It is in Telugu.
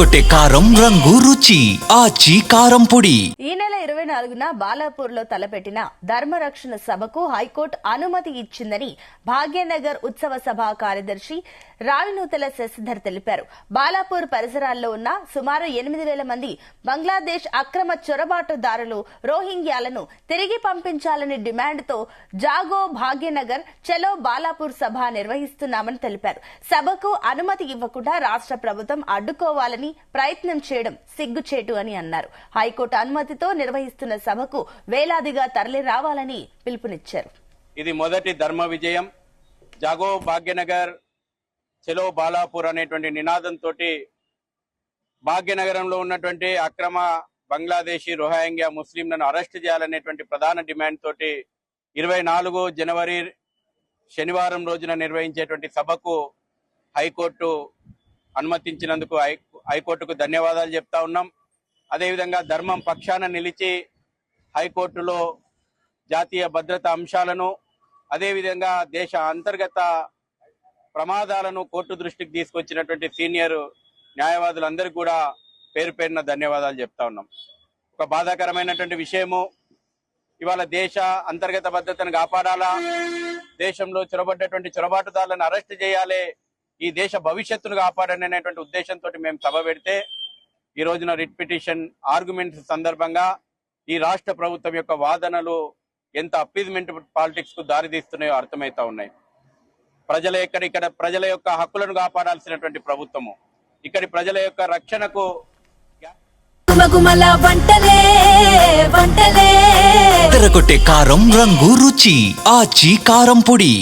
అదరగొట్టే కారం రంగు రుచి ఆచి కారం పొడి. ఈ నెల 24న బాలాపూర్ లో తలపెట్టిన ధర్మరక్షణ సభకు హైకోర్టు అనుమతి ఇచ్చిందని భాగ్యనగర్ ఉత్సవ సభ కార్యదర్శి రాళ్నూతల శశిధర్ తెలిపారు. బాలాపూర్ పరిసరాల్లో ఉన్న సుమారు 8,000 మంది బంగ్లాదేశ్ అక్రమ చొరబాటుదారులు రోహింగ్యాలను తిరిగి పంపించాలని డిమాండ్తో జాగో భాగ్యనగర్ చలో బాలాపూర్ సభ నిర్వహిస్తున్నామని తెలిపారు. సభకు అనుమతి ఇవ్వకుండా రాష్ట్ర ప్రభుత్వం అడ్డుకోవాలని ప్రయత్నం చేయడం సిగ్గుచేటు అని అన్నారు. హైకోర్టు అనుమతితో నిర్వహిస్తున్న సభకు వేలాదిగా తరలి రావాలని పిలుపునిచ్చారు. ఇది మొదటి ధర్మ విజయం. జాగో భాగ్యనగర్ చలో బాలాపూర్ అనేటువంటి నినాదంతో భాగ్యనగరంలో ఉన్నటువంటి అక్రమ బంగ్లాదేశీ రోహింగ్యా ముస్లింలను అరెస్ట్ చేయాలనేటువంటి ప్రధాన డిమాండ్ తోటి 24 జనవరి శనివారం రోజున నిర్వహించేటువంటి సభకు హైకోర్టు అనుమతించినందుకు హైకోర్టుకు ధన్యవాదాలు చెప్తా ఉన్నాం. అదేవిధంగా ధర్మం పక్షాన నిలిచి హైకోర్టులో జాతీయ భద్రత అంశాలను అదేవిధంగా దేశ అంతర్గత ప్రమాదాలను కోర్టు దృష్టికి తీసుకొచ్చినటువంటి సీనియర్ న్యాయవాదులందరికీ కూడా పేరు పేరున ధన్యవాదాలు చెప్తా ఉన్నాం. ఒక బాధాకరమైనటువంటి విషయము, ఇవాళ దేశ అంతర్గత భద్రతను కాపాడాలా, దేశంలో చొరబడ్డటువంటి చొరబాటుదారులను అరెస్ట్ చేయాలి, ఈ దేశ భవిష్యత్తును కాపాడనేటువంటి ఉద్దేశంతో మేము సభ పెడితే ఈ రోజున రిట్ పిటిషన్ ఆర్గ్యుమెంట్స్ సందర్భంగా ఈ రాష్ట్ర ప్రభుత్వం యొక్క వాదనలు ఎంత అప్పీజ్మెంట్ పాలిటిక్స్ కు దారితీస్తున్నాయో అర్థమవుతా ఉన్నాయి. ఇక్కడ ప్రజల యొక్క హక్కులను కాపాడాల్సినటువంటి ప్రభుత్వము, ఇక్కడి ప్రజల యొక్క రక్షణకు అదరగొట్టే కారం రంగు రుచి ఆచి కారం పొడి.